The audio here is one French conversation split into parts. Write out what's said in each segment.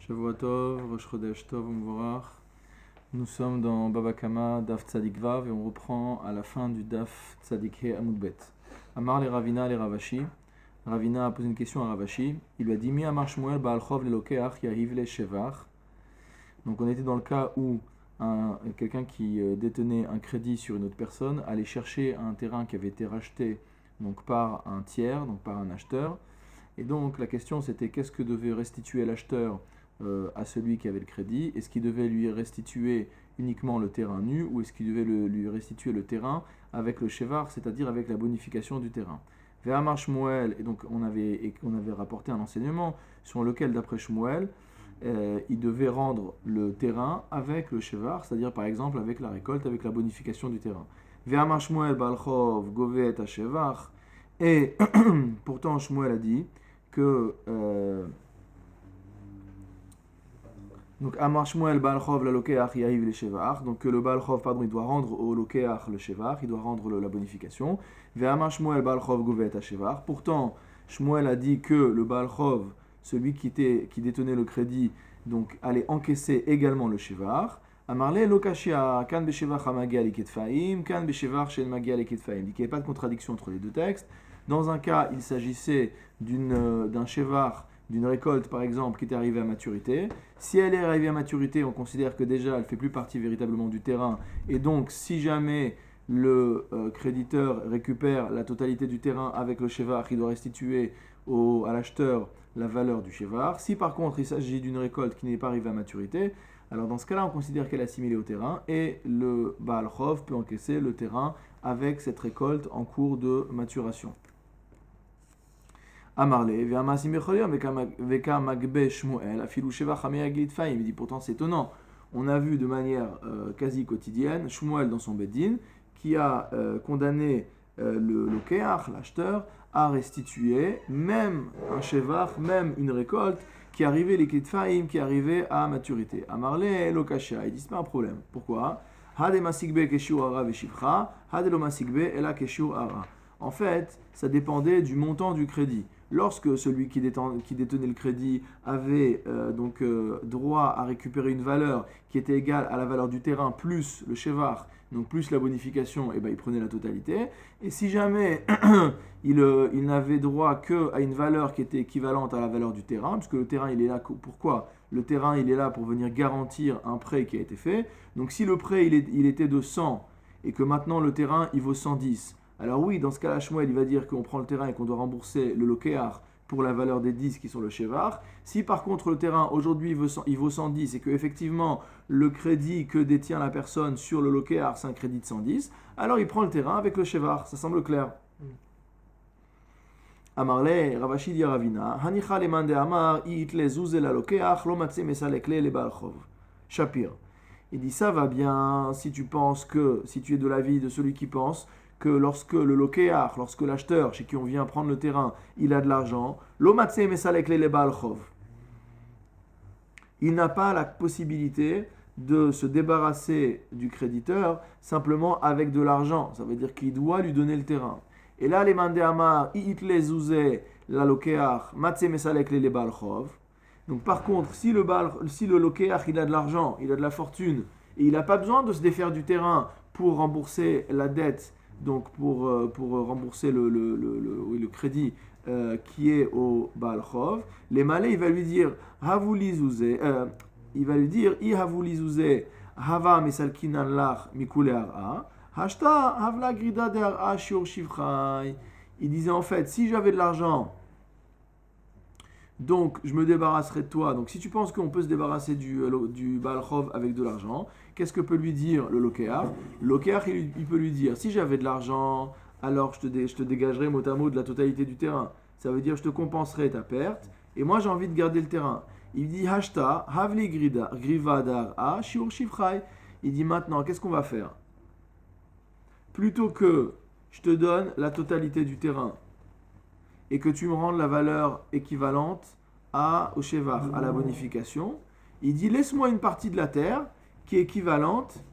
Shavua Tov, Rosh Chodesh Tov, Umvorach. Nous sommes dans Baba Kama, Daf Tzadik Vav, et on reprend à la fin du Daf Tzadik He Amud Bet. Amar le Ravina le Ravashi. Ravina a posé une question à Ravashi. Il lui a dit Mi Amar Shmuel Baal Chov le Lokeach Yahiv le Shevach. Donc on était dans le cas où quelqu'un qui détenait un crédit sur une autre personne allait chercher un terrain qui avait été racheté donc par un tiers, donc par un acheteur. Et donc la question c'était qu'est-ce que devait restituer l'acheteur à celui qui avait le crédit? Est-ce qu'il devait lui restituer uniquement le terrain nu ou est-ce qu'il devait lui restituer le terrain avec le shevar, c'est-à-dire avec la bonification du terrain? Ve'amar Shmuel, et donc on avait rapporté un enseignement sur lequel d'après Shmuel, il devait rendre le terrain avec le shevar, c'est-à-dire par exemple avec la récolte, avec la bonification du terrain. Ve'amar Shmuel Baal Chov govet ha-shevar, et pourtant Shmuel a dit que donc Amar Shmuel Baal Chov la Lokeach Yahiv le Shevach, donc que le Baal Chov, il doit rendre au Lokeach le Shevach, il doit rendre la bonification. Ve Amar Shmuel Baal Chov govet ha-shevar. Pourtant Shmuel a dit que le Baal Chov, celui qui détenait le crédit, donc allait encaisser également le Shevach. Amarle lokashia kan beshevach hamagia leketfaim, kan beshevach shen magia leketfaim. Il dit qu'il n'y a pas de contradiction entre les deux textes. Dans un cas, il s'agissait d'un Shevach, d'une récolte par exemple qui était arrivée à maturité. Si elle est arrivée à maturité, on considère que déjà elle ne fait plus partie véritablement du terrain. Et donc si jamais le créditeur récupère la totalité du terrain avec le Shevach, il doit restituer à l'acheteur la valeur du Shevach. Si par contre il s'agit d'une récolte qui n'est pas arrivée à maturité, alors dans ce cas-là on considère qu'elle est assimilée au terrain et le Baal Chov peut encaisser le terrain avec cette récolte en cours de maturation. Amarle, veka magbe Shmuel, afilu shevach hameaglit faim. Il dit pourtant c'est étonnant. On a vu de manière quasi quotidienne Shmuel dans son beddin qui a condamné le lokeach, l'acheteur, à restituer même un shevach, même une récolte qui arrivait les kitfaim, qui arrivait à maturité. Amarle lokasha, il dit c'est pas un problème. Pourquoi? Hade masigbe keshur ara veshivcha, hade lo masigbe ela keshur ara. En fait, ça dépendait du montant du crédit. Lorsque celui qui détenait le crédit avait droit à récupérer une valeur qui était égale à la valeur du terrain plus le shevar, donc plus la bonification, et il prenait la totalité. Et si jamais il n'avait droit qu'à une valeur qui était équivalente à la valeur du terrain, puisque le terrain il est là, pourquoi? Le terrain il est là pour venir garantir un prêt qui a été fait. Donc si le prêt il était de 100 et que maintenant le terrain il vaut 110, alors oui, dans ce cas-là, Shmuel, il va dire qu'on prend le terrain et qu'on doit rembourser le lokeach pour la valeur des 10 qui sont le shevar. Si par contre le terrain, aujourd'hui, il vaut 110 et que effectivement le crédit que détient la personne sur le lokeach, c'est un crédit de 110, alors il prend le terrain avec le shevar. Ça semble clair. Amarle, Ravashi dit Ravina, Hanicha le mande amar, itle zuze la lokeach, lo matse mesalekle le Baal Chov. Shapir. Il dit ça va bien si tu es de l'avis de celui qui pense que lorsque le lokeach, lorsque l'acheteur chez qui on vient prendre le terrain, il a de l'argent, l'omatse mesalek le Baal Chov. Il n'a pas la possibilité de se débarrasser du créditeur simplement avec de l'argent. Ça veut dire qu'il doit lui donner le terrain. Et là, les mandé amar, itle zouze la lokeach, matse mesalek le Baal Chov. Donc par contre, si le lokeach, il a de l'argent, il a de la fortune, et il n'a pas besoin de se défaire du terrain pour rembourser la dette, donc pour rembourser le crédit qui est au Baal Chov, les malais, il va lui dire Havuli zouze, il va lui dire I havuli zouze hava mesalkinan lach mikule ara, hashta havla grida de ara shiur shivchai. Il disait en fait, si j'avais de l'argent, donc je me débarrasserai de toi. Donc si tu penses qu'on peut se débarrasser du Baal Chov avec de l'argent, qu'est-ce que peut lui dire le lokeach? Le lokeach, il peut lui dire, si j'avais de l'argent, alors je te dégagerai mot à mot de la totalité du terrain. Ça veut dire je te compenserai ta perte, et moi j'ai envie de garder le terrain. Il dit hashta havli griva dar a shiur shivchai. Il dit maintenant, qu'est-ce qu'on va faire? Plutôt que je te donne la totalité du terrain, et que tu me rendes la valeur équivalente au shevar, à la bonification, il dit laisse-moi une partie de la terre qui est équivalente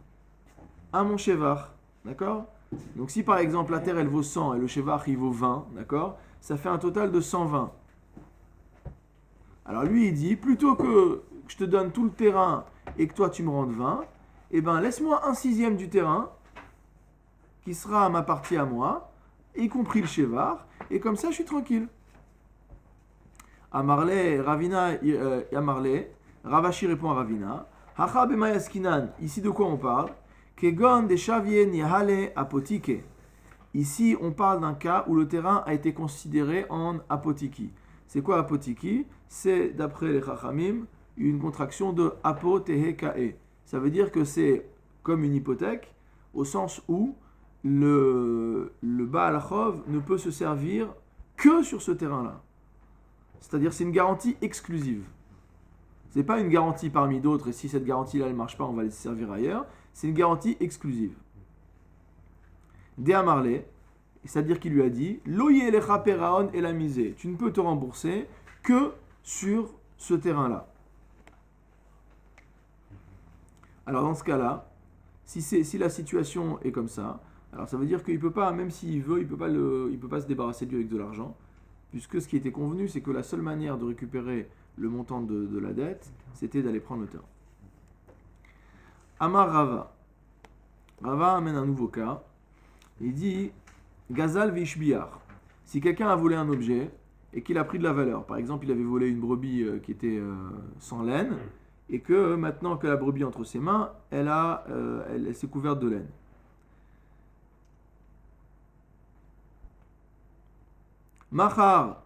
à mon shevar. D'accord? Donc si par exemple la terre elle vaut 100 et le shevar il vaut 20, d'accord? Ça fait un total de 120. Alors lui il dit plutôt que que je te donne tout le terrain et que toi tu me rendes 20, eh ben laisse-moi 1/6 du terrain qui sera ma partie à moi, y compris le shevar, et comme ça je suis tranquille. Amarle, Ravina, Amarle, Ravashi répond à Ravina, Hacha b'mayaskinan, ici de quoi on parle? Kegon de shavien yahale apotike. Ici, on parle d'un cas où le terrain a été considéré en apotiki. C'est quoi apotiki? C'est, d'après les Chachamim, une contraction de apo-tehe-kae. Ça veut dire que c'est comme une hypothèque, au sens où le Baal Chov ne peut se servir que sur ce terrain-là. C'est-à-dire c'est une garantie exclusive. Ce n'est pas une garantie parmi d'autres, et si cette garantie-là ne marche pas, on va les servir ailleurs. C'est une garantie exclusive. Dea Marley, c'est-à-dire qu'il lui a dit Loye lecha peraon et la misée. Tu ne peux te rembourser que sur ce terrain-là. Alors dans ce cas-là, si la situation est comme ça, alors ça veut dire qu'il ne peut pas, même s'il veut, il ne peut pas se débarrasser de lui avec de l'argent, puisque ce qui était convenu, c'est que la seule manière de récupérer le montant de la dette, c'était d'aller prendre le terrain. Amar Rava. Rava amène un nouveau cas. Il dit Gazal vishbiar. Si quelqu'un a volé un objet et qu'il a pris de la valeur, par exemple, il avait volé une brebis qui était sans laine, et que maintenant que la brebis est entre ses mains, elle s'est couverte de laine. Machar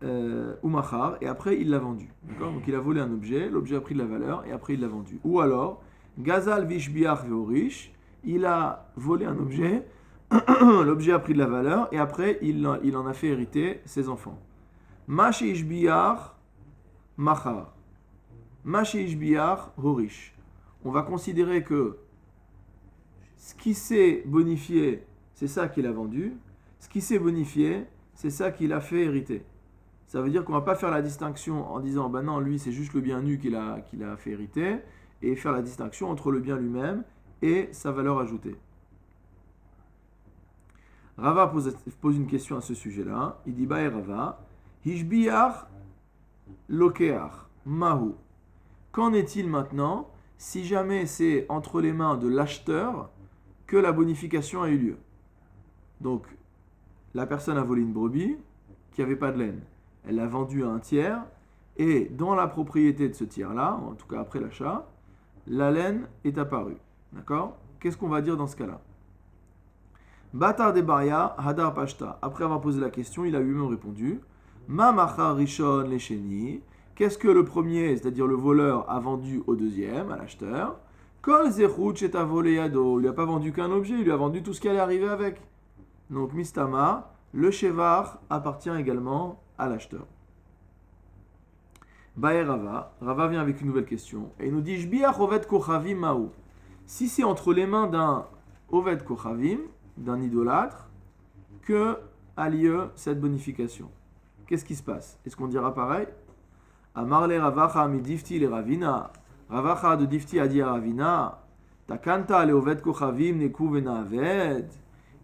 ou machar, et après il l'a vendu. D'accord? Donc il a volé un objet, l'objet a pris de la valeur, et après il l'a vendu. Ou alors, Gazal vishbiar veorish, il a volé un objet, l'objet a pris de la valeur, et après il en a fait hériter ses enfants. Mashishbiar machar. Mashishbiar horish. On va considérer que ce qui s'est bonifié, c'est ça qu'il a vendu. Ce qui s'est bonifié, c'est ça qu'il a fait hériter. Ça veut dire qu'on ne va pas faire la distinction en disant ben non, lui c'est juste le bien nu qu'il a fait hériter, et faire la distinction entre le bien lui-même et sa valeur ajoutée. Rava pose une question à ce sujet-là. Il dit Bae Rava, Hishbiach lokeach mahu. Qu'en est-il maintenant si jamais c'est entre les mains de l'acheteur que la bonification a eu lieu? Donc, la personne a volé une brebis qui n'avait pas de laine. Elle l'a vendue à un tiers, et dans la propriété de ce tiers-là, en tout cas après l'achat, la laine est apparue. D'accord? Qu'est-ce qu'on va dire dans ce cas-là? Batar de Baria, Hadar Pashta. Après avoir posé la question, il a lui-même répondu Ma machar rishon lesheni. Qu'est-ce que le premier, c'est-à-dire le voleur, a vendu au deuxième, à l'acheteur? Kol zechut sheta volé yado. Il lui a pas vendu qu'un objet, il lui a vendu tout ce qui allait arriver avec. Donc, Mistama, le shevar appartient également à l'acheteur. Bae Rava. Rava vient avec une nouvelle question. Et il nous dit Shbiach Oved Kochavim Maou. Si c'est entre les mains d'un Oved Kochavim, d'un idolâtre, que a lieu cette bonification. Qu'est-ce qui se passe? Est-ce qu'on dira pareil? Amarle Ravacha mi Difti le Ravina. Ravacha de Difti a dit à Ravina Takanta le Oved Kochavim neku venaved.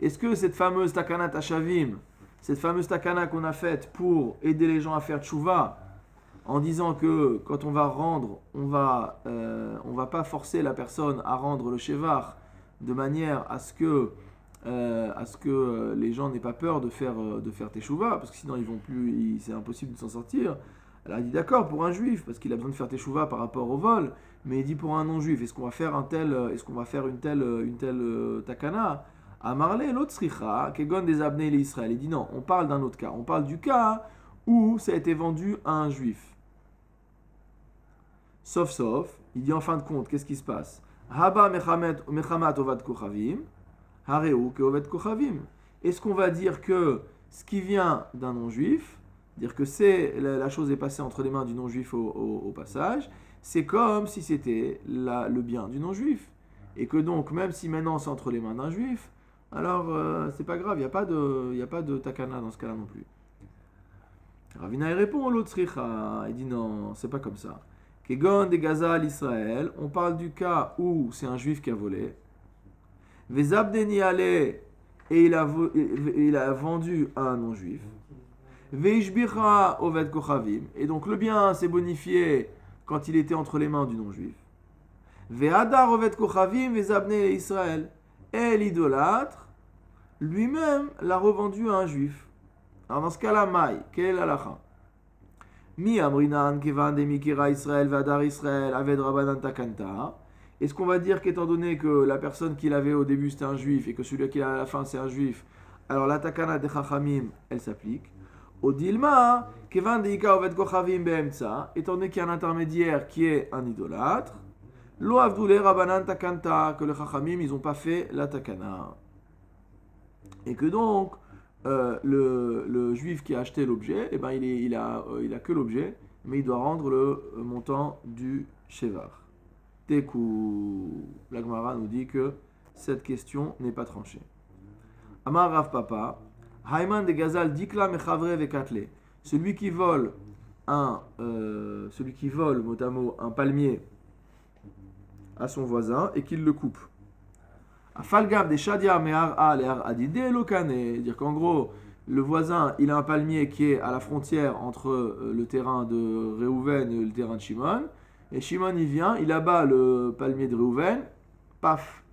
Est-ce que cette fameuse takana tashavim, cette fameuse takana qu'on a faite pour aider les gens à faire tchouva, en disant que quand on va rendre, on va pas forcer la personne à rendre le shevar de manière à ce que les gens n'aient pas peur de faire teshuva, parce que sinon c'est impossible de s'en sortir. Elle a dit d'accord pour un juif, parce qu'il a besoin de faire teshuva par rapport au vol, mais il dit pour un non-juif, est-ce qu'on va faire une telle takana? Amarle l'autre sricha, kegon des abnei l'Israël. Il dit non, on parle d'un autre cas. On parle du cas où ça a été vendu à un juif. Sauf, il dit en fin de compte, qu'est-ce qui se passe? Haba mechamat ovad kochavim, hareu ke ovad kochavim. Est-ce qu'on va dire que ce qui vient d'un non-juif, dire que la chose est passée entre les mains du non-juif au passage, c'est comme si c'était le bien du non-juif. Et que donc, même si maintenant c'est entre les mains d'un juif, alors c'est pas grave, il n'y a pas de takana dans ce cas-là non plus. Ravina répond l'autre sricha, il dit non, c'est pas comme ça. Kegon de Gaza à l'Israël, on parle du cas où c'est un juif qui a volé. Vezabdeni ale, et il a vendu à un non-juif. Veishbicha oved kochavim, et donc le bien s'est bonifié quand il était entre les mains du non-juif. Ve'adar ovet kochavim ve'zabne Israël. Et l'idolâtre, lui-même, l'a revendu à un juif. Alors dans ce cas-là, Maï, quelle est l'halakha? Mi amrinan kevan demikira Israël ve'adar Israël aved rabanan takanta. Est-ce qu'on va dire qu'étant donné que la personne qu'il avait au début c'était un juif et que celui qu'il a à la fin c'est un juif, alors la takana de chachamim, elle s'applique. Au dilma, kevan deika ovet kochavim be'emtsa, étant donné qu'il y a un intermédiaire qui est un idolâtre, lo avdoule rabanan takanta, que les chachamim ils n'ont pas fait la takana. Et que donc, le juif qui a acheté l'objet, eh ben, il a que l'objet, mais il doit rendre le montant du shevar. Tekou, la Gemara nous dit que cette question n'est pas tranchée. Amar Rav Papa, Hayman de Gazal dikla mechavre vekatle. Celui qui vole mot à mot un palmier à son voisin et qu'il le coupe. Afalgav de shadia mehar a le'ar adide lokane. C'est-à-dire qu'en gros, le voisin, il a un palmier qui est à la frontière entre le terrain de Réhouven et le terrain de Shimon. Et Shimon, il vient, il abat le palmier de Réhouven, paf,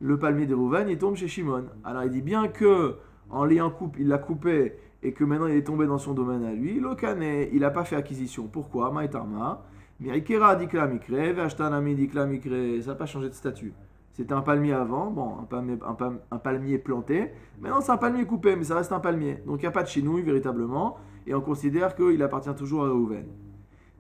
le palmier de Réhouven, il tombe chez Shimon. Alors il dit bien que en l'ayant coupé, il l'a coupé et que maintenant il est tombé dans son domaine à lui, Lokane, il n'a pas fait acquisition. Pourquoi? Maïtarma, Mirikera dikla mikre, Vashtanami dikla mikre, ça n'a pas changé de statut. C'était un palmier avant, bon, un palmier planté. Maintenant, c'est un palmier coupé, mais ça reste un palmier. Donc, il n'y a pas de chinouille véritablement. Et on considère qu'il appartient toujours à Réhouven.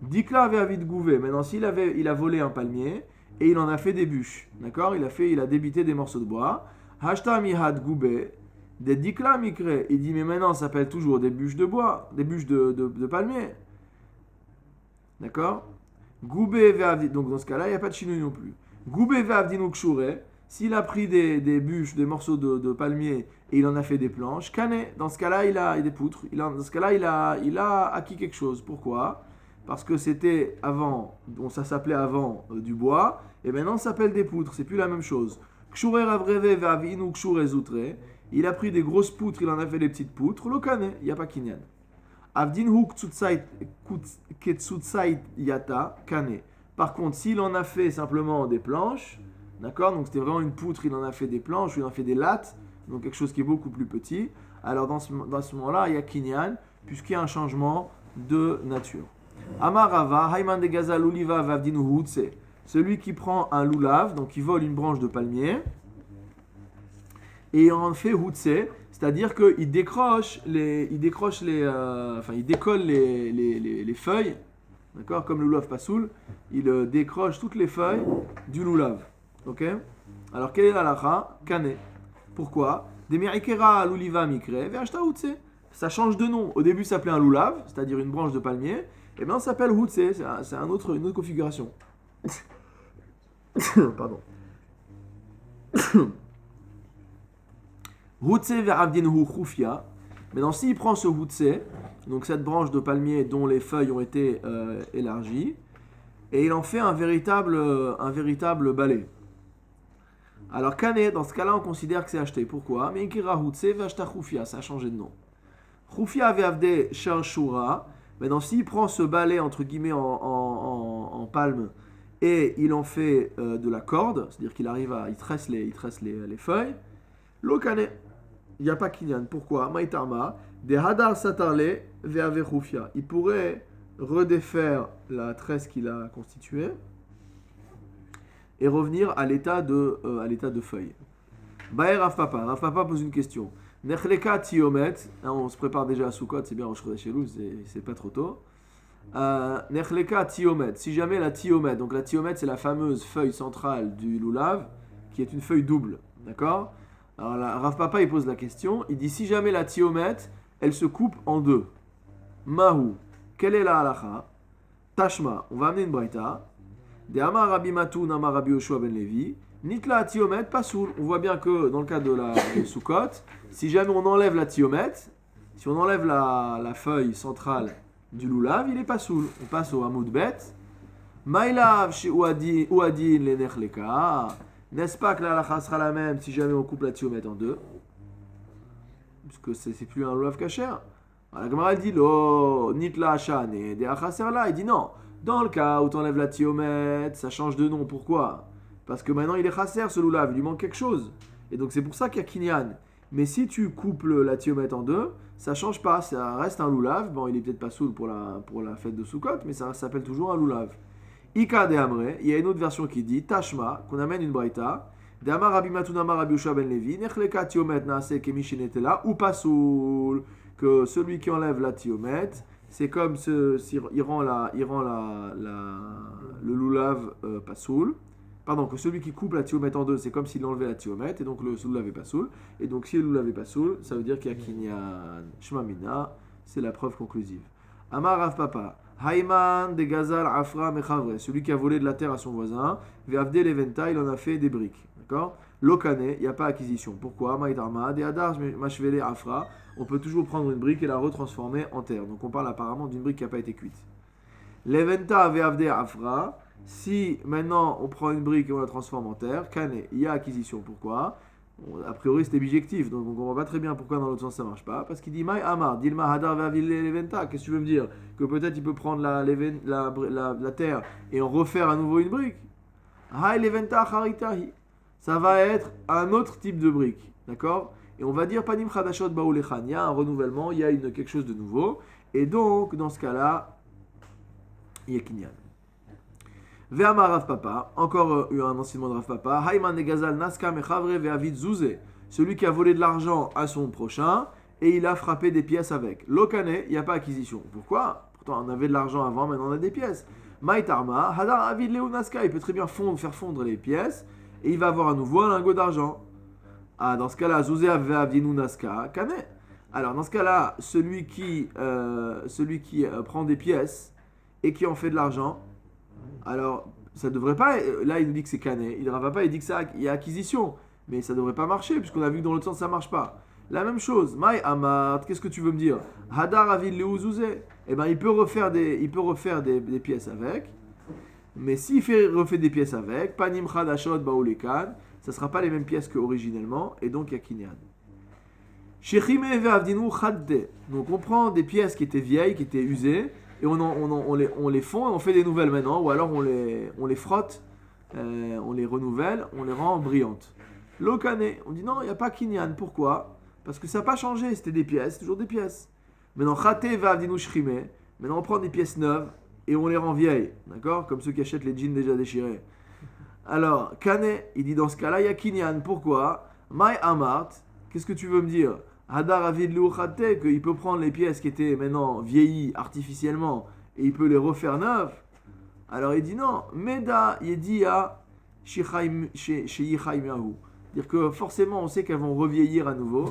Dikla avait avis de gouver. Maintenant, il a volé un palmier et il en a fait des bûches. D'accord? Il a débité des morceaux de bois. Hashta mihad goubé. Des dikla mikre. Il dit, mais maintenant, ça s'appelle toujours des bûches de bois, des bûches de palmier. D'accord? Goubé ve'avdi. Donc, dans ce cas-là, il n'y a pas de chinouille non plus. Goubé ve'avdinu kshure, s'il a pris des bûches, des morceaux de palmier et il en a fait des planches, kane, dans ce cas-là, il a des poutres. Dans ce cas-là, il a acquis quelque chose. Pourquoi? Parce que c'était avant, ça s'appelait avant du bois, et maintenant ça s'appelle des poutres, c'est plus la même chose. Kshure ravreve ve'avinu kshure zoutre, il a pris des grosses poutres, il en a fait des petites poutres, le kane, il n'y a pas kinyan. Avdinhu ketsutsait yata, kane. Par contre, s'il en a fait simplement des planches, d'accord, donc c'était vraiment une poutre, il en a fait des planches, il en a fait des lattes, donc quelque chose qui est beaucoup plus petit, alors dans ce moment-là, il y a kinyan, puisqu'il y a un changement de nature. Amarava, Hayman de Gazal, Uliva, Vavdinu Hutse, celui qui prend un loulav, donc il vole une branche de palmier, et il en fait Hutse, c'est-à-dire qu'il décolle les feuilles. D'accord? Comme le loulav pasoul, il décroche toutes les feuilles du loulav. Ok? Alors, quelle est la lacha? Kane. Pourquoi? Des mirikera l'uliva mikre, ve'ashta hutse. Ça change de nom. Au début, ça s'appelait un loulav, c'est-à-dire une branche de palmier. Et maintenant, ça s'appelle hutse. C'est une autre configuration. Pardon. Hutse ve'avdinhu chufia. Maintenant, s'il prend ce hutse, donc cette branche de palmier dont les feuilles ont été élargies, et il en fait un véritable balai. Alors Kane, dans ce cas-là, on considère que c'est acheté. Pourquoi? Mais Ikira Hutse v'ashta Khufia, ça a changé de nom. Khufia ve'avde Sharshura, maintenant s'il prend ce balai entre guillemets en palme et il en fait de la corde, c'est-à-dire il tresse les feuilles, lo Kane, il n'y a pas kinyan. Pourquoi? Maïtarma, de hadar satarle ve'ave Khufia. Il pourrait redéfaire la tresse qu'il a constituée et revenir à l'état de feuille. Baer Rav Papa pose une question. Nechleka tiomet, on se prépare déjà à Sukkot, c'est bien, on se chez nous, c'est pas trop tôt. Nechleka tiomet, si jamais la tiomet, donc la tiomet c'est la fameuse feuille centrale du loulav, qui est une feuille double, d'accord? Alors Rav Papa il pose la question, il dit si jamais la tiomet, elle se coupe en deux. Mahu, quelle est la halacha? Tashma, on va amener une braïta. De Amar Rabbi Matoun, Amar Rabbi Yoshua ben Levi, Nitla Tiomet, Pasoul. On voit bien que dans le cas de la Sukkot, si jamais on enlève la Tiomet, si on enlève la feuille centrale du loulav, il est Pasoul. On passe au Hamoud Bet. Maïlav chez Ouadin le Nechleka. N'est-ce pas que la halacha sera la même si jamais on coupe la Tiomet en deux? Puisque c'est plus un loulav kasher. La Gemara dit lo Nitla Shane de Achaser là. Il dit non. Dans le cas où tu enlèves la tiomètre, ça change de nom. Pourquoi? Parce que maintenant il est chasser ce loulav, il lui manque quelque chose. Et donc c'est pour ça qu'il y a kinyan. Mais si tu couples la tiomètre en deux, ça change pas, ça reste un loulav. Bon, il est peut-être pas soul pour la fête de Sukkot, mais ça s'appelle toujours un loulav. Ika de Amre, il y a une autre version qui dit Tashma, qu'on amène une braïta. De Amar Rabbi Matunamar Rabbi Yoshua ben Levi, Nechleka tiomet naase kemishinetela ou pasoul. Que celui qui enlève la tiomètre, c'est comme il rend le loulav pasoul. Pardon, que celui qui coupe la tiomètre en deux, c'est comme s'il enlevait la tiomètre, et donc le loulav est pasoul. Et donc si le loulav est pasoul, ça veut dire qu'il y a kinyan. Shema mina, c'est la preuve conclusive. Amar Rav Papa. Hayman de Gazal Afra Mechavre, celui qui a volé de la terre à son voisin, Veavde Leventa, il en a fait des briques. D'accord? Lokane, il n'y a pas acquisition. Pourquoi? Maïdarma, de Adar Mashvele Afra, on peut toujours prendre une brique et la retransformer en terre. Donc on parle apparemment d'une brique qui n'a pas été cuite. Leventa Veavde Afra, si maintenant on prend une brique et on la transforme en terre, Kane, il y a acquisition. Pourquoi? A priori c'était bijectif, donc on ne comprend pas très bien pourquoi dans l'autre sens ça ne marche pas. Parce qu'il dit Maï Amar, Dilma Hadar Veavile Leventa, qu'est-ce que tu veux me dire? Que peut-être il peut prendre la terre et en refaire à nouveau une brique? Hai Leventa Charitahi. Ça va être un autre type de brique, d'accord? Et on va dire Panim Chadashot Baoulechan, il y a un renouvellement, il y a quelque chose de nouveau, et donc dans ce cas-là, il y a Kinyan. Ve'amar Rav Papa, encore un enseignement de Rav Papa, Hayman de Gazal Naska Mechavre Ve'avid Zouze, celui qui a volé de l'argent à son prochain, et il a frappé des pièces avec. Lokane, il n'y a pas acquisition. Pourquoi? Pourtant on avait de l'argent avant, maintenant on a des pièces. Maïtarma, Hadar Avid Leu Naska, il peut très bien faire fondre les pièces, et il va avoir à nouveau un lingot d'argent. Ah, dans ce cas-là, Zouzé Avdinu Naska, Kane. Alors, dans ce cas-là, celui qui prend des pièces et qui en fait de l'argent, alors, ça devrait pas. Là, il nous dit que c'est Kane. Il ne va pas, il dit que ça, il y a acquisition. Mais ça ne devrait pas marcher, puisqu'on a vu que dans l'autre sens, ça ne marche pas. La même chose, Maï Amart, qu'est-ce que tu veux me dire? Hadar Avid Leu Zouzé. Eh bien, il peut refaire des pièces avec. Mais s'il refait des pièces avec, Panim Chadashot Baoulekan, ça ne sera pas les mêmes pièces qu'originellement, et donc il y a Kinyan. Shechime Ve'avdinu Chadde. Donc on prend des pièces qui étaient vieilles, qui étaient usées, et on les fond et on fait des nouvelles maintenant, ou alors on les frotte, on les renouvelle, on les rend brillantes. Lokane, on dit non, il n'y a pas Kinyan. Pourquoi? Parce que ça n'a pas changé, c'était des pièces, toujours des pièces. Maintenant, Chate Ve'avdinu Shchime, maintenant on prend des pièces neuves, et on les rend vieilles, d'accord? Comme ceux qui achètent les jeans déjà déchirés. Alors, Kane, il dit dans ce cas-là, il y a Kinyan. Pourquoi? Mai Amart, qu'est-ce que tu veux me dire? Hadar Avid Leuchate, qu'il peut prendre les pièces qui étaient maintenant vieillies artificiellement et il peut les refaire neuves. Alors il dit non, Meda Yedia Sheyichaimiahu. C'est-à-dire que forcément on sait qu'elles vont revieillir à nouveau.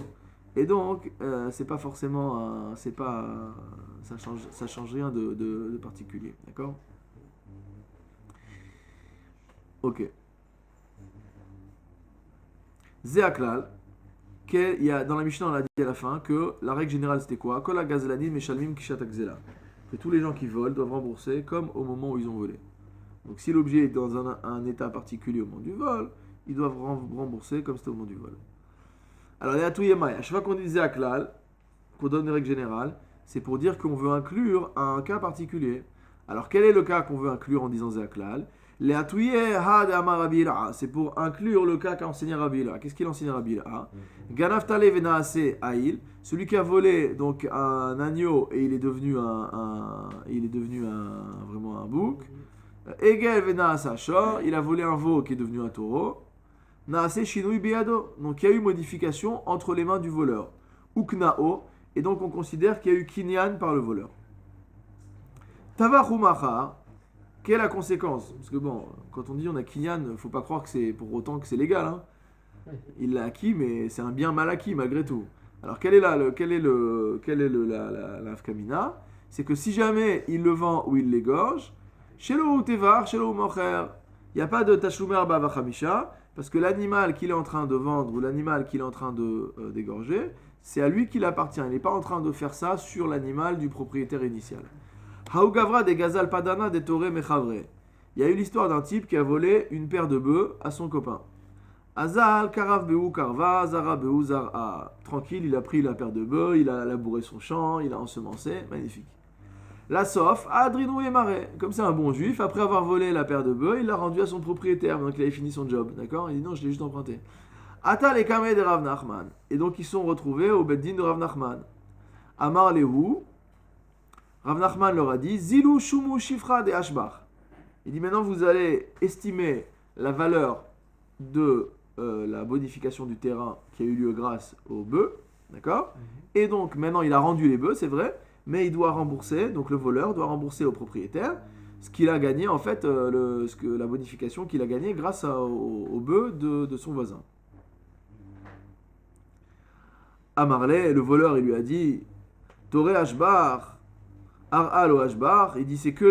Et donc, c'est pas forcément, ça change rien de particulier, d'accord? Ok. Zéaklal, dans la Mishnah on a dit à la fin que la règle générale c'était quoi? Kol hagazlanim meshalmim kishat hagzela. Que tous les gens qui volent doivent rembourser comme au moment où ils ont volé. Donc si l'objet est dans un état particulier au moment du vol, ils doivent rembourser comme c'était au moment du vol. Alors, les Atouyemai, à chaque fois qu'on dit Zéaklal, qu'on donne une règle générale, c'est pour dire qu'on veut inclure un cas particulier. Alors, quel est le cas qu'on veut inclure en disant Zéaklal? Les Atouyeh had amar Rabbi Ila, c'est pour inclure le cas qu'a enseigné Rabbi Ila. Qu'est-ce qu'il enseigne Rabbi Ila? Ganaftale venaase aïl, celui qui a volé donc un agneau et il est devenu vraiment un bouc. Egel venaase ashor, il a volé un veau qui est devenu un taureau. Naase shinui beyado, donc il y a eu modification entre les mains du voleur. Uknao, et donc on considère qu'il y a eu kinyan par le voleur. Tavachu machar, quelle est la conséquence? Parce que bon, quand on dit on a kinyan, il ne faut pas croire que c'est pour autant que c'est légal. Hein. Il l'a acquis, mais c'est un bien mal acquis malgré tout. Alors quelle est la nafkamina? C'est que si jamais il le vend ou il l'égorge, shelo ou tevar, shelo ou mocher, il n'y a pas de tashlumer bavachamisha, parce que l'animal qu'il est en train de vendre ou l'animal qu'il est en train d'égorger, c'est à lui qu'il appartient. Il n'est pas en train de faire ça sur l'animal du propriétaire initial. Haugavra de Gazal Padana de Toré Mechavre. Il y a eu l'histoire d'un type qui a volé une paire de bœufs à son copain. Azal, Karav Beou Karva, Zara Beou Zara. Tranquille, il a pris la paire de bœufs, il a labouré son champ, il a ensemencé, magnifique. La sof, adrinou et marais. Comme c'est un bon juif, après avoir volé la paire de bœufs, il l'a rendu à son propriétaire, donc il avait fini son job, d'accord? Il dit non, je l'ai juste emprunté. Ata les kameh de Rav Nachman. Et donc ils sont retrouvés au Beddin de Rav Nachman. Amar Lehu, Rav Nachman leur a dit, Zilu shumu shifra de ashbach. Il dit maintenant vous allez estimer la valeur de la bonification du terrain qui a eu lieu grâce aux bœufs, d'accord? Et donc maintenant il a rendu les bœufs, c'est vrai, mais il doit rembourser, donc le voleur doit rembourser au propriétaire ce qu'il a gagné en fait, la bonification qu'il a gagnée grâce aux bœufs de son voisin. Amarle, le voleur, il lui a dit, Toré Ashbar, Ar-Al au Ashbar, il dit c'est que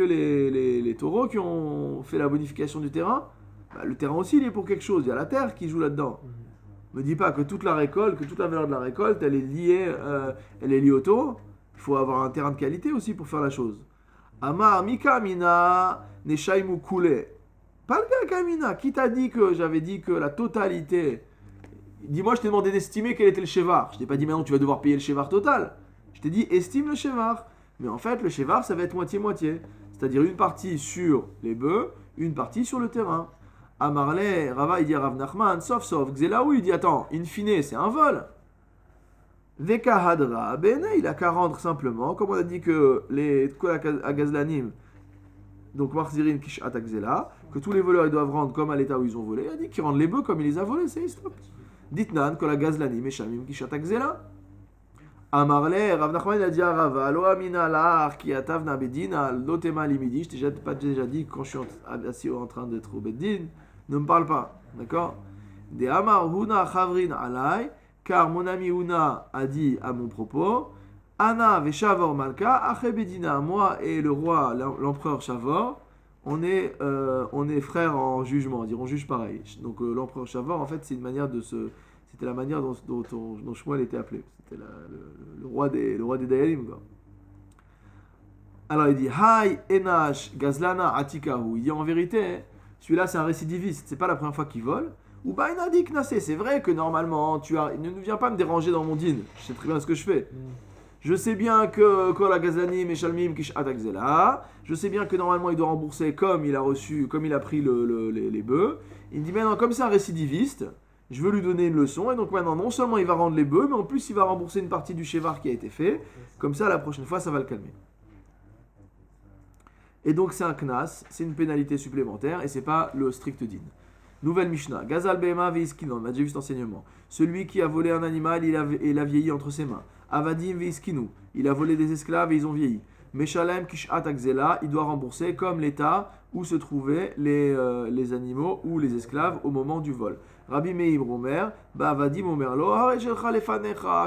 les taureaux qui ont fait la bonification du terrain. Bah, le terrain aussi, il est pour quelque chose, il y a la terre qui joue là-dedans. Ne me dis pas que toute la récolte, que toute la valeur de la récolte, elle est liée au taureau. Il faut avoir un terrain de qualité aussi pour faire la chose. Amar Mika Mina Neshaimu Kule. Pas le gars Kamina, qui t'a dit que j'avais dit que la totalité. Dis-moi, je t'ai demandé d'estimer quel était le chevar. Je t'ai pas dit maintenant tu vas devoir payer le chevar total. Je t'ai dit estime le chevar. Mais en fait, le chevar, ça va être moitié-moitié. C'est-à-dire une partie sur les bœufs, une partie sur le terrain. Amarle, Rava, il dit à Rav Nachman, sauf, Xelaou, il dit attends, in fine, c'est un vol. Veka Hadra, Bene, il a qu'à rendre simplement, comme on a dit que les Agazlanim, donc Marzirin Kishat Xela, que tous les voleurs ils doivent rendre comme à l'état où ils ont volé, il a dit qu'ils rendent les bœufs comme il les a volés, c'est stop. Ditnan, que la Gazlanim et Shamim Kishat Xela. Amarle, Rav Nachman, il a dit à Rava, Lo Amina Lahar qui atavna Bedina, Lotema Limidi, je t'ai pas déjà dit quand je suis assis en train d'être au Beddin, ne me parle pas, d'accord? De Amar Huna Chavrin Alay, car mon ami Huna a dit à mon propos, Ana Veshavor Malka, Ache Bedina, moi et le roi, l'empereur Shavor, on est frères en jugement, on juge pareil. Donc l'empereur Shavor, en fait, c'est une manière de se. C'était la manière dont Shmuel était appelé. C'était le roi des Dayalim, quoi. Alors il dit Hai Enash Gazlana Atikahu. Il dit en vérité, celui-là c'est un récidiviste, c'est pas la première fois qu'il vole. Ou Bainadi Knasé, c'est vrai que normalement, ne viens pas me déranger dans mon din. Je sais très bien ce que je fais. Je sais bien que Kol Gazlanim et Shalmim Kishat Akzela. Je sais bien que normalement il doit rembourser comme il a pris les bœufs. Il dit maintenant, comme c'est un récidiviste, je veux lui donner une leçon. Et donc maintenant, non seulement il va rendre les bœufs, mais en plus il va rembourser une partie du chevar qui a été fait. Comme ça, la prochaine fois, ça va le calmer. Et donc c'est un knas, c'est une pénalité supplémentaire et c'est pas le strict din. Nouvelle Mishnah. Gazal Behema Veiskino, on a déjà vu cet enseignement. Celui qui a volé un animal, il a vieilli entre ses mains. Avadim Veiskinu, il a volé des esclaves et ils ont vieilli. Meshalem Kishat Akzela, il doit rembourser comme l'état où se trouvaient les animaux ou les esclaves au moment du vol. Rabbi Meir Omer, Avadim Omer Lo,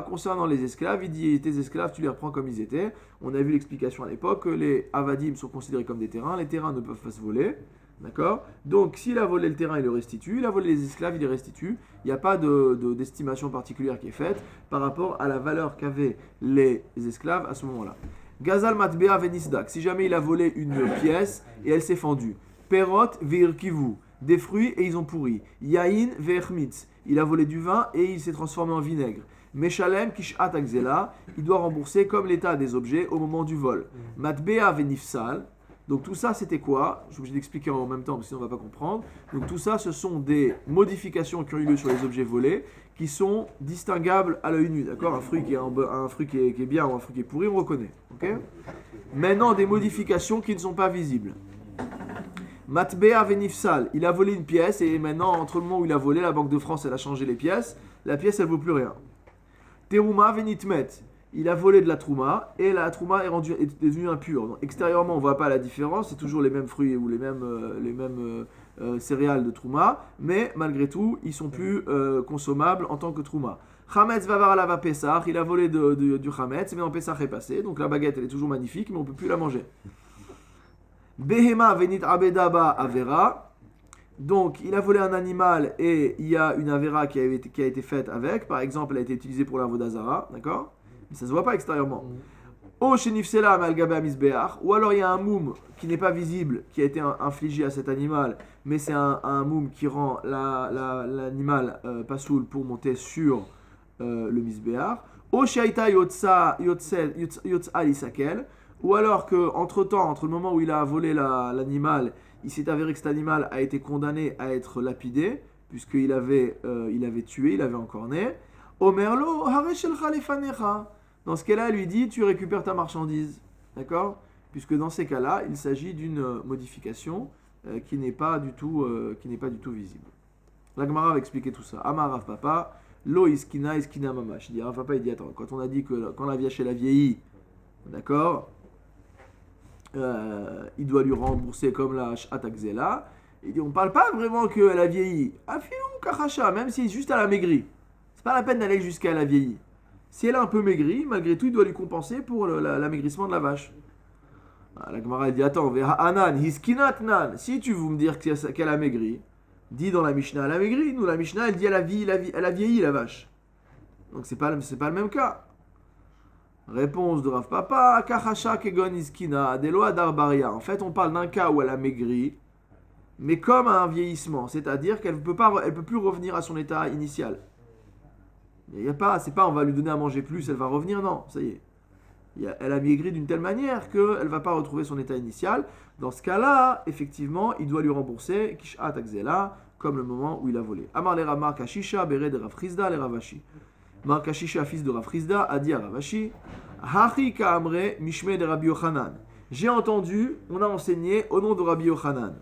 concernant les esclaves, il dit tes esclaves, tu les reprends comme ils étaient. On a vu l'explication à l'époque que les Avadim sont considérés comme des terrains, les terrains ne peuvent pas se voler. D'accord? Donc, s'il a volé le terrain, il le restitue. Il a volé les esclaves, il les restitue. Il n'y a pas d'estimation particulière qui est faite par rapport à la valeur qu'avaient les esclaves à ce moment-là. Gazal Matbea Venisdak. Si jamais il a volé une pièce et elle s'est fendue. Perot Veirkivu. Des fruits et ils ont pourri. Yain Veirmitz. Il a volé du vin et il s'est transformé en vinaigre. Meshalem Kishat Akzela. Il doit rembourser comme l'état des objets au moment du vol. Matbea Venifsal. Donc tout ça, c'était quoi? Je suis obligé d'expliquer en même temps, parce que sinon on ne va pas comprendre. Donc tout ça, ce sont des modifications qui ont eu lieu sur les objets volés, qui sont distinguables à l'œil nu, d'accord? Un fruit qui est bien ou un fruit qui est pourri, on reconnaît. Okay? Maintenant, des modifications qui ne sont pas visibles. Matbea Venifsal, il a volé une pièce, et maintenant, entre le moment où il a volé, la Banque de France, elle a changé les pièces, la pièce, elle ne vaut plus rien. Teruma Venitmet, il a volé de la trouma et la trouma est devenue impure. Donc, extérieurement, on ne voit pas la différence, c'est toujours les mêmes fruits ou les mêmes céréales de trouma, mais malgré tout, ils sont plus consommables en tant que trouma. Chametz vavar alava Pessah, il a volé du chametz, mais en Pessah est passé, donc la baguette elle est toujours magnifique, mais on ne peut plus la manger. Behema venit abedaba avera, donc il a volé un animal et il y a une avera qui a été faite avec, par exemple, elle a été utilisée pour la vodazara, d'accord? Mais ça ne se voit pas extérieurement. Ou alors il y a un moum qui n'est pas visible, qui a été infligé à cet animal, mais c'est un moum qui rend l'animal pasoul pour monter sur le misbéar. O shaita yotsa lisakel, ou alors que entre-temps, entre le moment où il a volé l'animal, il s'est avéré que cet animal a été condamné à être lapidé, puisqu'il avait tué, il avait encorné. Omerlo hareshelcha lefanecha. Dans ce cas-là, il lui dit, tu récupères ta marchandise. D'accord? Puisque dans ces cas-là, il s'agit d'une modification qui n'est pas du tout visible. La Gemara va expliquer tout ça. Amar Rav Papa, lo iskina mamash. Il dit, Rav Papa, il dit, attends, quand on a dit que quand la viache elle a vieilli, d'accord, il doit lui rembourser comme la Sh'atakzela. Il dit, on ne parle pas vraiment qu'elle a vieilli. Afilou kachacha, même si juste elle a maigri. C'est pas la peine d'aller jusqu'à elle a vieilli. Si elle a un peu maigri, malgré tout, il doit lui compenser pour l'amaigrissement de la vache. La Gemara dit, attends, anan, hiskinat nan. Si tu veux me dire qu'elle a maigri, dis dans la Mishnah, elle a maigri. Nous, la Mishnah, elle dit, elle a vieilli, la vache. Donc, c'est pas le même cas. Réponse de Rav Papa, Kachasha kegon iskina, delo adar baria. En fait, on parle d'un cas où elle a maigri, mais comme un vieillissement, c'est-à-dire qu'elle peut plus revenir à son état initial. C'est pas on va lui donner à manger plus, elle va revenir, non, ça y est. Elle a maigri d'une telle manière qu'elle ne va pas retrouver son état initial. Dans ce cas-là, effectivement, il doit lui rembourser Kishat Akzela, comme le moment où il a volé. Amar le Rav Kashisha, Bere de Rav Chizda, le Ravashi. Mar Kashisha, fils de Rav Chizda, a dit à Ravashi, Hachi Ka'amre, Mishme de Rabbi Yochanan. J'ai entendu, on a enseigné au nom de Rabbi Yochanan.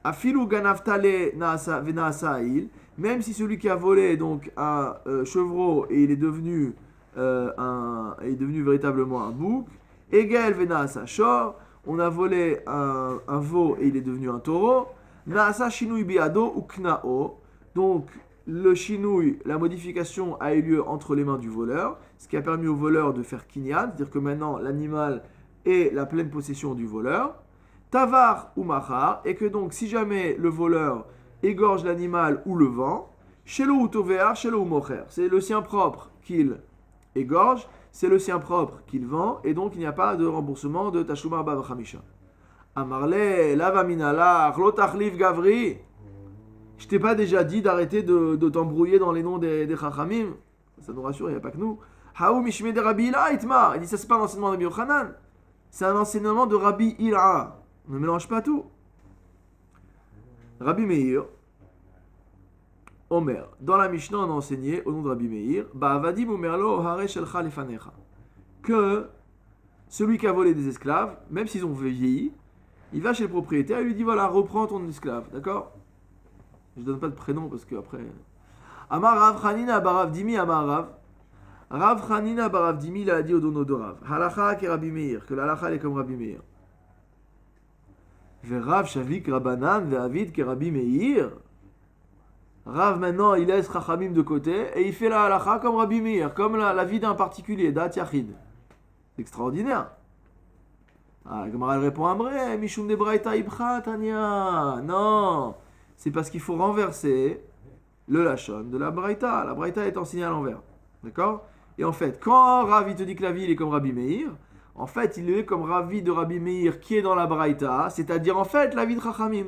Afilu Ganaftale Venaasa Ail, même si celui qui a volé donc un chevreau et il est devenu véritablement un bouc, Egel Venaasa Shor, on a volé un veau et il est devenu un taureau, Naasa Shinui Biado ou Knao, donc le shinouï, la modification a eu lieu entre les mains du voleur, ce qui a permis au voleur de faire kinyan, c'est-à-dire que maintenant l'animal est la pleine possession du voleur, tavar ou machar, et que donc si jamais le voleur égorge l'animal ou le vend, shelo ou tovear, shelo ou mocher, c'est le sien propre qu'il égorge, c'est le sien propre qu'il vend, et donc il n'y a pas de remboursement de tashumar bav chamisha. Amarle, lava minala, chlotachliv gavri. Je t'ai pas déjà dit d'arrêter de t'embrouiller dans les noms des chachamim. Ça nous rassure, il n'y a pas que nous. Haou mishme de Rabbi Ila itmar. Il dit ça c'est pas un enseignement de Rabbi Yochanan. C'est un enseignement de Rabbi Ila. Ne mélange pas tout. Rabbi Meir, Omer. Dans la Mishnah, on a enseigné au nom de Rabbi Meir, Ba'avadim umerlo hare shelcha lefanecha. Que celui qui a volé des esclaves, même s'ils ont vieilli, il va chez le propriétaire et lui dit voilà, reprends ton esclave, d'accord? Je ne donne pas de prénom parce que après. Amar Rav Chanina Barav Dimi Amar Rav. Rav Chanina Barav Dimi il a dit au dono de Rav. Halacha ke Rabbi Meir, que la halacha est comme Rabbi Meir. Ve Rav Shavik Rabanan ve Avid ke Rabbi Meir. Rav maintenant il laisse Chachamim de côté et il fait la halacha comme Rabbi Meir, comme la vie d'un particulier, d'At Yachid. C'est extraordinaire. Ah, la Gemara répond Amre, Mishum de Braïta Ibcha Tanya. Non. C'est parce qu'il faut renverser le lachon de la braïta. La braïta est enseignée à l'envers. D'accord? Et en fait, quand Rav te dit que la vie il est comme Rabbi Meir, en fait, il est comme Ravi de Rabbi Meir qui est dans la braïta, c'est-à-dire en fait la vie de Chachamim.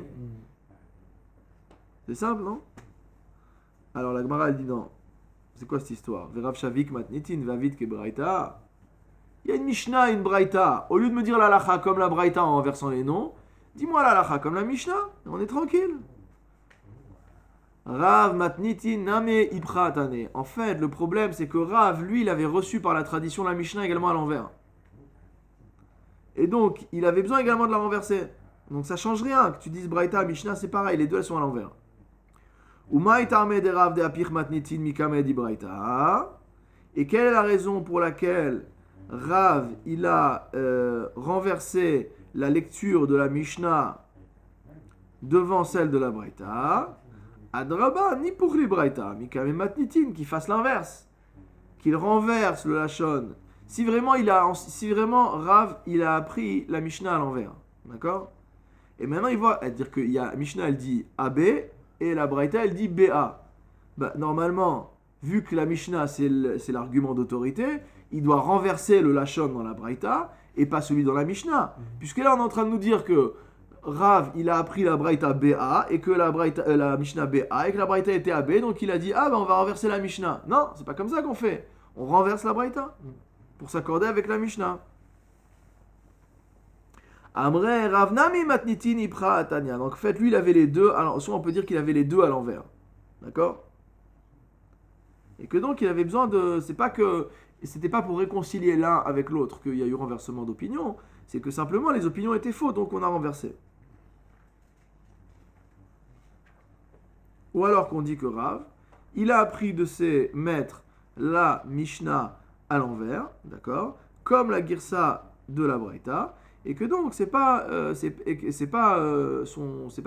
C'est simple, non? Alors la Gemara elle dit non. C'est quoi cette histoire? Verav Shavik matnitin vavid ke braïta. Il y a une Mishnah et une braïta. Au lieu de me dire la lacha comme la braïta en renversant les noms, dis-moi la lacha comme la Mishnah. On est tranquille. Rav matniti name ibratane. En fait, le problème, c'est que Rav, lui, il avait reçu par la tradition la Mishnah également à l'envers. Et donc, il avait besoin également de la renverser. Donc, ça change rien. Que tu dises Braïta, Mishnah, c'est pareil. Les deux, elles sont à l'envers. Et quelle est la raison pour laquelle Rav, il a renversé la lecture de la Mishnah devant celle de la Braïta? Adraba, ni pour les Braïta, Mikame Matnitin, qui fasse l'inverse, qu'il renverse le Lachon. Si vraiment Rav, il a appris la Mishnah à l'envers, d'accord? Et maintenant il voit, dire que la Mishnah elle dit AB et la Braïta elle dit BA. Bah, normalement, vu que la Mishnah c'est l'argument d'autorité, il doit renverser le Lachon dans la Braïta et pas celui dans la Mishnah. Puisque là on est en train de nous dire que Rav, il a appris la Braïta BA et que la Mishnah BA et que la Braïta était AB, donc il a dit ah ben on va renverser la Mishnah. Non, c'est pas comme ça qu'on fait. on renverse la Braïta pour s'accorder avec la Mishnah. Amre Ravnami Matnitin Ipra Atania. Donc en fait, lui, il avait les deux. Alors, soit on peut dire qu'il avait les deux à l'envers. D'accord? Et que donc, il avait besoin de. C'était pas pour réconcilier l'un avec l'autre qu'il y a eu renversement d'opinion. C'est que simplement, les opinions étaient fausses, donc on a renversé. Ou alors qu'on dit que Rav, il a appris de ses maîtres la Mishnah à l'envers, d'accord? Comme la Girsa de la Braïta. Et que donc, c'est pas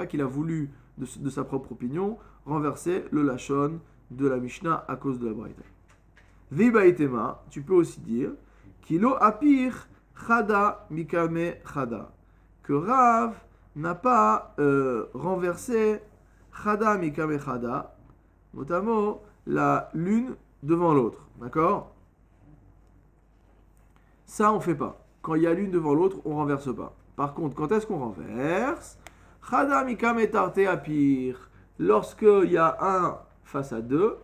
qu'il a voulu, de sa propre opinion, renverser le Lachon de la Mishnah à cause de la Braïta. Vibaitema, tu peux aussi dire, Kilo apir chada mikame chada, que Rav n'a pas renversé chada mikame chada, notamment l'une devant l'autre, d'accord? Ça, on fait pas. Quand il y a l'une devant l'autre, on renverse pas. Par contre, quand est-ce qu'on renverse? Chada mikame tarte apir. Lorsqu'il y a un face à deux,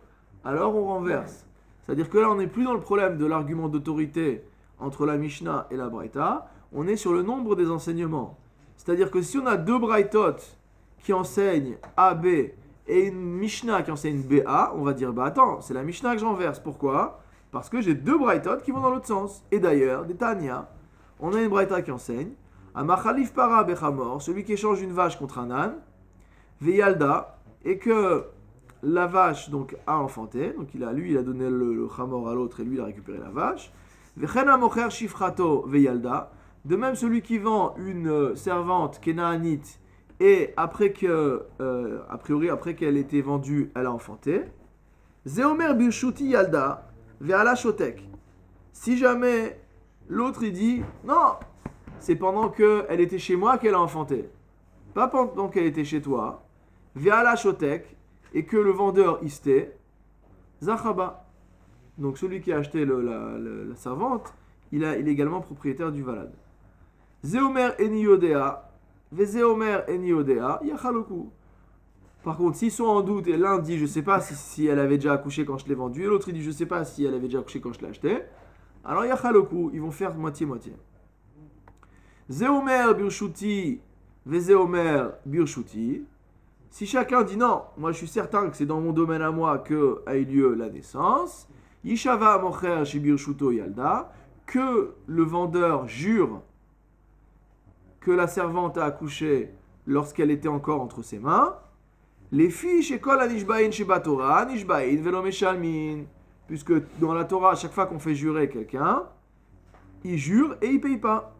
alors on renverse. C'est-à-dire que là, on n'est plus dans le problème de l'argument d'autorité entre la Mishnah et la Braïta. On est sur le nombre des enseignements. C'est-à-dire que si on a deux Braïtot qui enseignent A, B et une Mishnah qui enseigne BA, on va dire, bah attends, c'est la Mishnah que j'enverse. Pourquoi? Parce que j'ai deux Braïtot qui vont dans l'autre sens. Et d'ailleurs, des Tanya, on a une Braïta qui enseigne Amachalif para bechamor, celui qui échange une vache contre un âne, Veyalda, et que la vache donc a enfanté, donc il a donné le chamor à l'autre et lui il a récupéré la vache. Vechena mocher shifrato veyalda, de même celui qui vend une servante kénaanite et après qu'elle ait été vendue, elle a enfanté. Zeomer birshuti yalda ve'ala shotek. Si jamais l'autre il dit non, c'est pendant qu'elle était chez moi qu'elle a enfanté, pas pendant qu'elle était chez toi. Ve'ala shotek, et que le vendeur isté, Zachaba. Donc celui qui a acheté la servante, il est également propriétaire du valad. Zeomer eni yodea, vezeomer eni yodea, yachaloku. Par contre, s'ils sont en doute et l'un dit je ne sais pas si elle avait déjà accouché quand je l'ai vendue, et l'autre il dit je ne sais pas si elle avait déjà accouché quand je l'ai acheté, alors yachaloku, ils vont faire moitié-moitié. Zeomer birshuti, vezeomer birshuti. Si chacun dit non, moi je suis certain que c'est dans mon domaine à moi que a eu lieu la naissance, Yishava mocher shibir shuto yalda, que le vendeur jure que la servante a accouché lorsqu'elle était encore entre ses mains, les filles chez kol anishbain sheba Torah, anishbain velo meshalmin, puisque dans la Torah, à chaque fois qu'on fait jurer quelqu'un, il jure et il paye pas.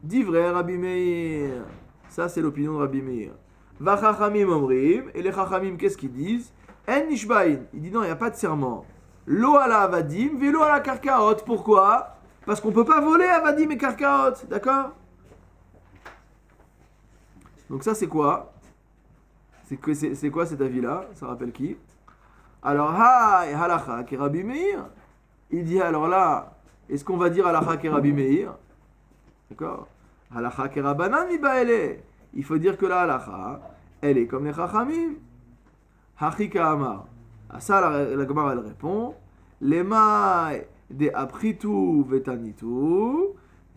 Divrei Rabbi Meir, ça c'est l'opinion de Rabbi Meir. Vachachamim omrim, et les chachamim, qu'est-ce qu'ils disent? En nishbain, il dit non, il n'y a pas de serment. Lo ala avadim, velo ala karkaot. Pourquoi? Parce qu'on ne peut pas voler avadim et karkaot, d'accord? Donc ça c'est quoi? C'est quoi cet avis-là? Ça rappelle qui? Alors, et halacha ki Rabbi Meir. Il dit alors là, est-ce qu'on va dire halacha ki Rabbi Meir? D'accord? Halacha ki Rabbanan mi baele. Il faut dire que la halacha, elle est comme les chachamim. Hachika amar. À ça, la Gemara, elle répond, Lema de apritu vetanitu,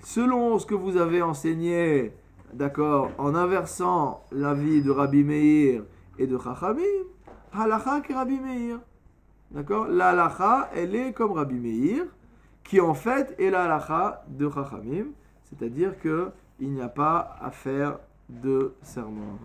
selon ce que vous avez enseigné, d'accord, en inversant l'avis de Rabbi Meir et de chachamim, halacha que Rabbi Meir. D'accord? La halacha, elle est comme Rabbi Meir, qui en fait est la halacha de chachamim, c'est-à-dire qu'il n'y a pas à faire de serment.